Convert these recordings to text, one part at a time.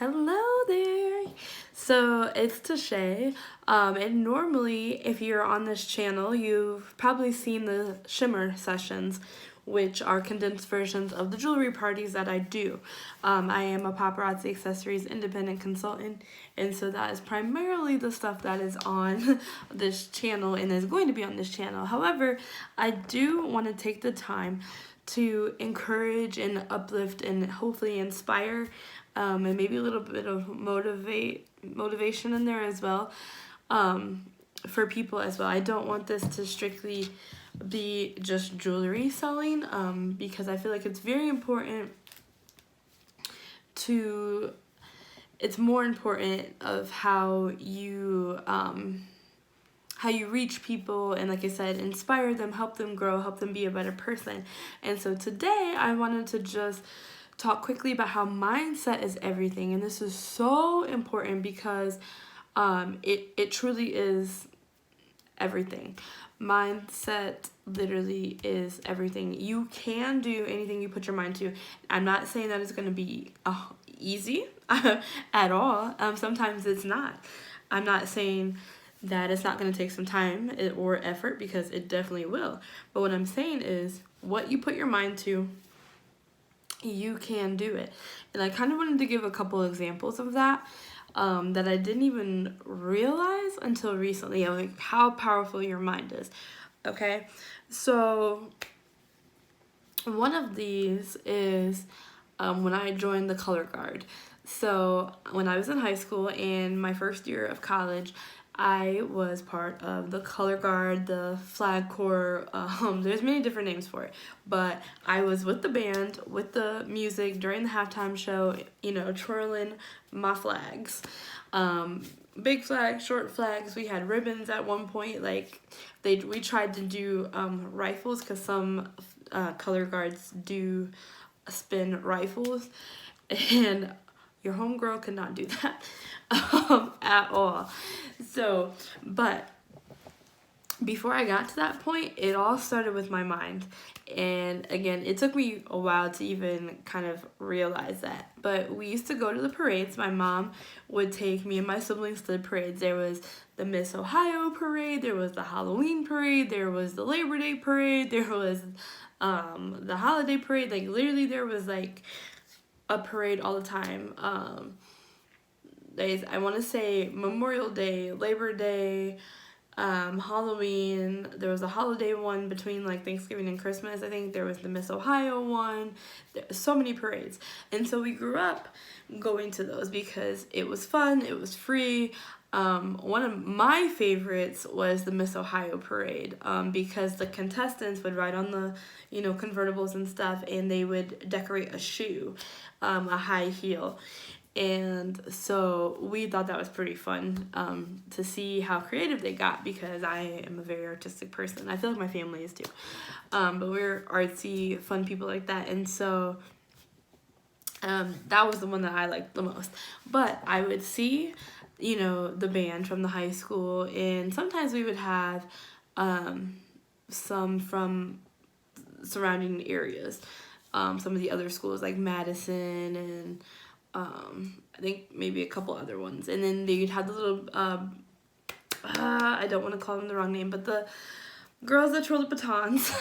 Hello there. So it's Tashay. And normally, if you're on this channel, you've probably seen the shimmer sessions, which are condensed versions of the jewelry parties that I do. I am a paparazzi accessories independent consultant, and so that is primarily the stuff that is on this channel and is going to be on this channel. However, I do want to take the time to encourage and uplift and hopefully inspire, and maybe a little bit of motivation in there as well, for people as well. I don't want this to strictly be just jewelry selling, because I feel like it's very important to, it's more important of how you reach people and, like I said, inspire them, help them grow, help them be a better person. And so today I wanted to just talk quickly about how mindset is everything. And this is so important because it truly is everything. Mindset literally is everything. You can do anything you put your mind to. I'm not saying that it's going to be easy at all. Sometimes it's not. I'm not saying that it's not going to take some time or effort, because it definitely will. But what I'm saying is, what you put your mind to, you can do it. And I kind of wanted to give a couple examples of that, that I didn't even realize until recently, like how powerful your mind is. Okay, so one of these is when I joined the color guard. So when I was in high school and my first year of college, I was part of the color guard, the flag corps. There's many different names for it, but I was with the band, with the music during the halftime show, twirling my flags. Big flags, short flags. We had ribbons at one point. We tried to do rifles, because some color guards do spin rifles, and your homegirl could not do that at all. So, but before I got to that point, it all started with my mind. And again, it took me a while to even kind of realize that. But we used to go to the parades. My mom would take me and my siblings to the parades. There was the Miss Ohio parade, there was the Halloween parade, there was the Labor Day parade, there was the holiday parade. Like, literally there was like a parade all the time. I want to say Memorial Day, Labor Day, Halloween. There was a holiday one between like Thanksgiving and Christmas. I think there was the Miss Ohio one. So many parades. And so we grew up going to those because it was fun, it was free. One of my favorites was the Miss Ohio parade, because the contestants would ride on the, convertibles and stuff, and they would decorate a shoe, a high heel. And so we thought that was pretty fun, to see how creative they got, because I am a very artistic person. I feel like my family is too. But we're artsy, fun people like that. And so that was the one that I liked the most. But I would see, the band from the high school, and sometimes we would have some from surrounding areas. Some of the other schools like Madison and I think maybe a couple other ones. And then they'd have the little, I don't want to call them the wrong name, but the girls that twirl the batons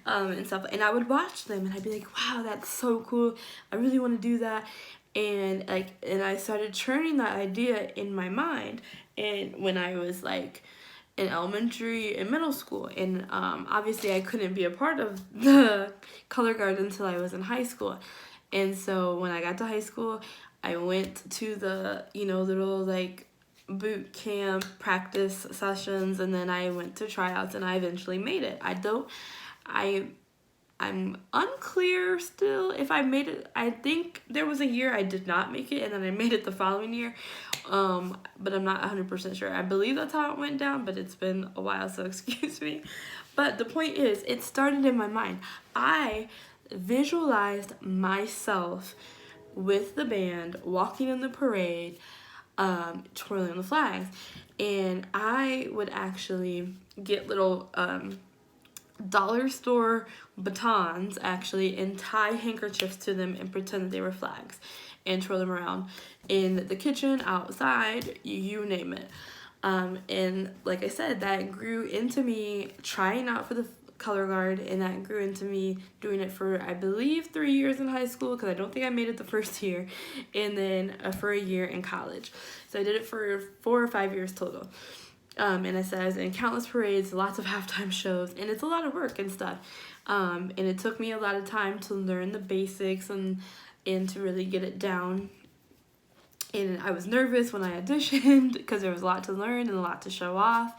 and stuff. And I would watch them and I'd be like, wow, that's so cool. I really want to do that. And I started churning that idea in my mind. And when I was like in elementary and middle school, and obviously I couldn't be a part of the color guard until I was in high school. And so when I got to high school, I went to the, little like boot camp practice sessions, and then I went to tryouts, and I eventually made it. I'm unclear still if I made it. I think there was a year I did not make it, and then I made it the following year. But I'm not 100% sure. I believe that's how it went down, but it's been a while, so excuse me. But the point is, it started in my mind. I visualized myself with the band, walking in the parade, twirling the flags. And I would actually get little dollar store batons, actually, and tie handkerchiefs to them and pretend that they were flags. and twirl them around in the kitchen, outside, you name it. And like I said, that grew into me trying out for the color guard, and that grew into me doing it for, I believe, 3 years in high school, because I don't think I made it the first year, and then for a year in college. So I did it for 4 or 5 years total. And I said I was in countless parades, lots of halftime shows, and it's a lot of work and stuff. And it took me a lot of time to learn the basics and to really get it down. And I was nervous when I auditioned because there was a lot to learn and a lot to show off.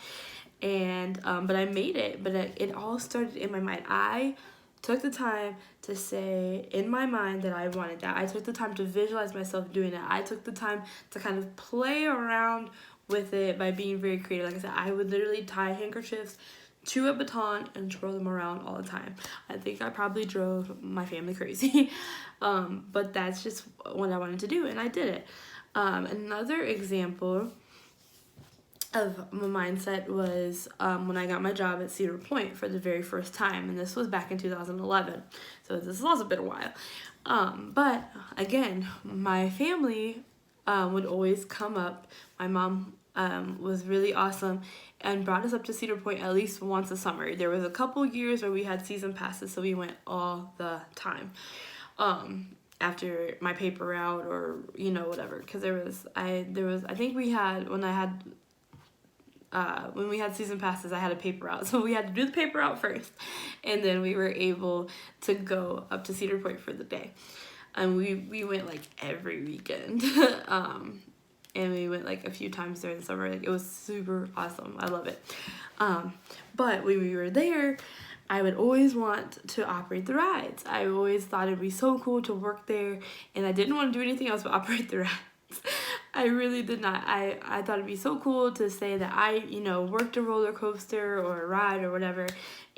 And but I made it. But it all started in my mind. I took the time to say in my mind that I wanted that. I took the time to visualize myself doing it. I took the time to kind of play around with it by being very creative. Like I said, I would literally tie handkerchiefs to a baton and twirl them around all the time. I think I probably drove my family crazy. But that's just what I wanted to do, and I did it. Another example of my mindset was when I got my job at Cedar Point for the very first time, and this was back in 2011, so this has also been a while. But again, my family would always come up. My mom was really awesome and brought us up to Cedar Point at least once a summer. There was a couple years where we had season passes, so we went all the time. After my paper route, or whatever, because I think we had when we had season passes, I had a paper route, so we had to do the paper route first, and then we were able to go up to Cedar Point for the day. And we went like every weekend. And we went like a few times during the summer. Like, it was super awesome. I love it. But when we were there, I would always want to operate the rides. I always thought it'd be so cool to work there, and I didn't want to do anything else but operate the rides. I really did not. I thought it'd be so cool to say that I, worked a roller coaster or a ride or whatever,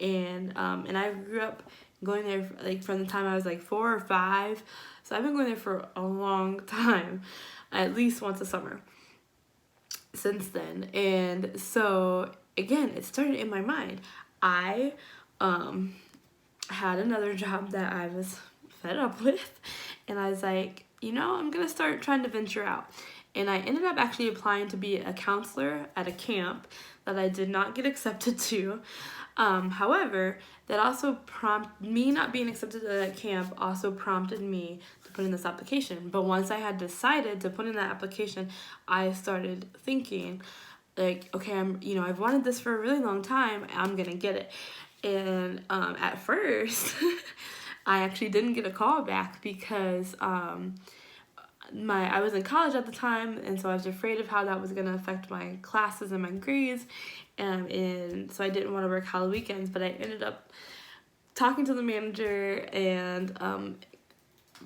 and I grew up going there like from the time I was like 4 or 5, so I've been going there for a long time, at least once a summer since then. And so again, it started in my mind. I had another job that I was fed up with, and I was like, I'm gonna start trying to venture out. And I ended up actually applying to be a counselor at a camp that I did not get accepted to. However, that also me not being accepted to that camp also prompted me to put in this application. But once I had decided to put in that application, I started thinking, like, okay, I've wanted this for a really long time. I'm gonna get it. And at first, I actually didn't get a call back because I was in college at the time, and so I was afraid of how that was going to affect my classes and my grades, and so I didn't want to work holiday weekends. But I ended up talking to the manager and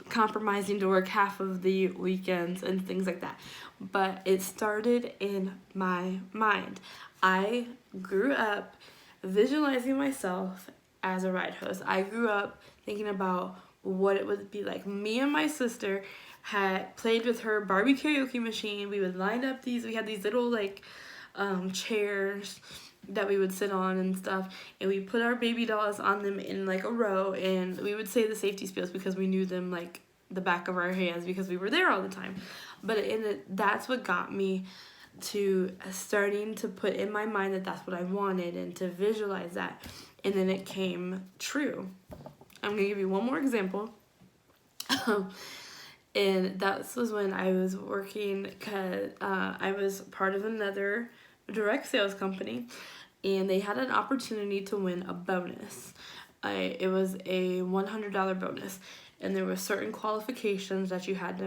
compromising to work half of the weekends and things like that. But it started in my mind. I grew up visualizing myself as a ride host. I grew up thinking about what it would be like. Me and my sister had played with her Barbie karaoke machine. We would line up we had these little like chairs that we would sit on and stuff, and we put our baby dolls on them in like a row, and we would say the safety spills because we knew them like the back of our hands because we were there all the time. But that's what got me to starting to put in my mind that that's what I wanted, and to visualize that, and then it came true. I'm gonna give you one more example. And that was when I was working, because I was part of another direct sales company, and they had an opportunity to win a bonus. It was a $100 bonus, and there were certain qualifications that you had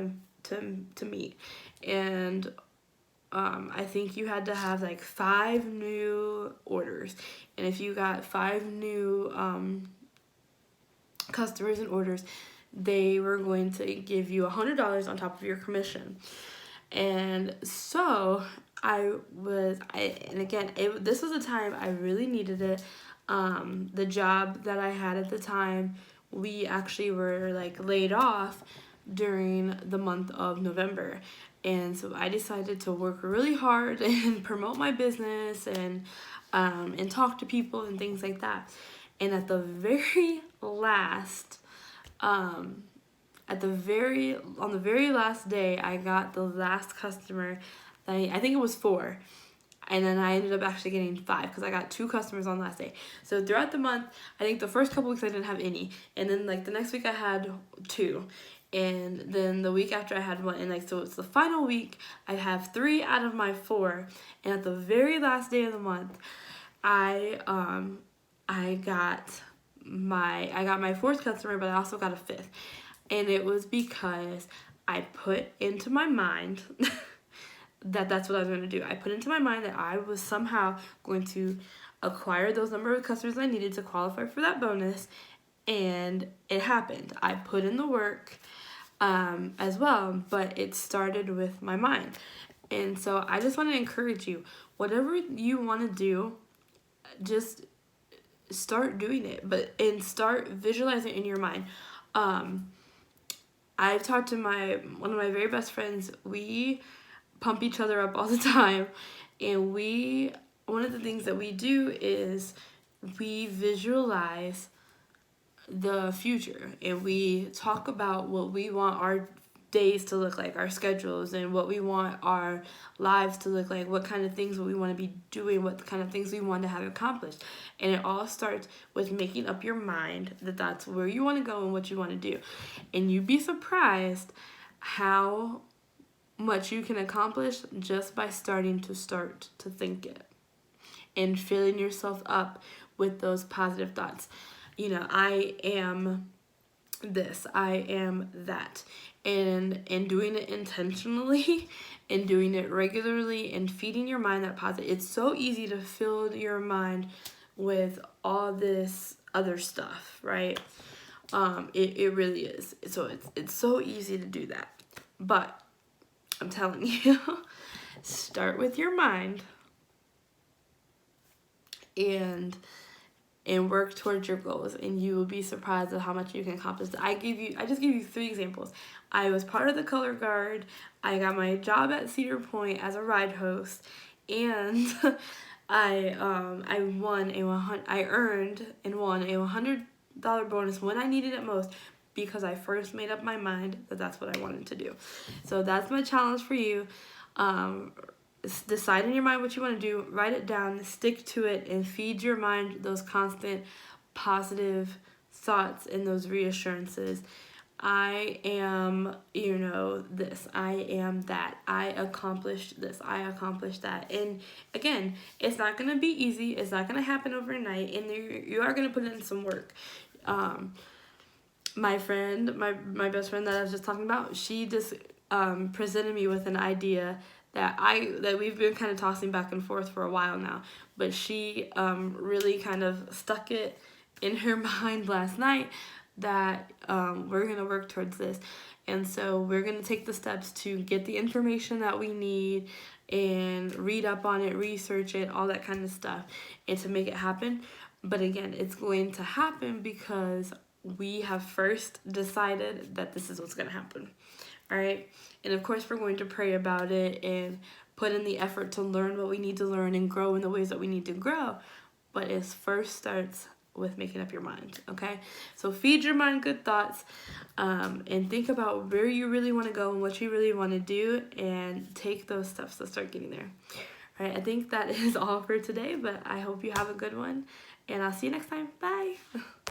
to meet. And I think you had to have like 5 new orders, and if you got 5 new customers and orders, they were going to give you $100 on top of your commission. And so this was a time I really needed it. The job that I had at the time, we actually were like laid off during the month of November. And so I decided to work really hard and promote my business and talk to people and things like that. And at the very last, on the very last day, I got the last customer. I think it was 4. And then I ended up actually getting 5 because I got 2 customers on the last day. So throughout the month, I think the first couple weeks I didn't have any. And then like the next week I had 2. And then the week after I had 1. And like, so it's the final week, I have 3 out of my 4. And at the very last day of the month, I got my 4th customer, but I also got a 5th. And it was because I put into my mind that's what I was going to do. I put into my mind that I was somehow going to acquire those number of customers I needed to qualify for that bonus, and it happened. I put in the work as well, but it started with my mind. And so I just want to encourage you, whatever you want to do, just start doing it, and start visualizing it in your mind. I've talked to one of my very best friends. We pump each other up all the time, and one of the things that we do is we visualize the future, and we talk about what we want our days to look like, our schedules, and what we want our lives to look like, what kind of things we want to be doing, what kind of things we want to have accomplished. And it all starts with making up your mind that that's where you want to go and what you want to do. And you'd be surprised how much you can accomplish just by starting to think it and filling yourself up with those positive thoughts. You know, I am this, I am that. And doing it intentionally and doing it regularly and feeding your mind that positive. It's so easy to fill your mind with all this other stuff, right? It really is. So it's so easy to do that. But I'm telling you, start with your mind and work towards your goals, and you will be surprised at how much you can accomplish. I just gave you 3 examples. I was part of the color guard. I got my job at Cedar Point as a ride host, and I earned and won a $100 bonus when I needed it most, because I first made up my mind that that's what I wanted to do. So that's my challenge for you. Decide in your mind what you want to do, write it down, stick to it, and feed your mind those constant positive thoughts and those reassurances. I am, this, I am that, I accomplished this, I accomplished that. And again, it's not going to be easy, it's not going to happen overnight, and you are going to put in some work. My friend, my best friend that I was just talking about, she just presented me with an idea that we've been kind of tossing back and forth for a while now, but she really kind of stuck it in her mind last night that we're going to work towards this. And so we're going to take the steps to get the information that we need and read up on it, research it, all that kind of stuff, and to make it happen. But again, it's going to happen because we have first decided that this is what's going to happen. All right. And of course, we're going to pray about it and put in the effort to learn what we need to learn and grow in the ways that we need to grow. But it first starts with making up your mind. Okay. So feed your mind good thoughts, and think about where you really want to go and what you really want to do, and take those steps to start getting there. All right. I think that is all for today, but I hope you have a good one, and I'll see you next time. Bye.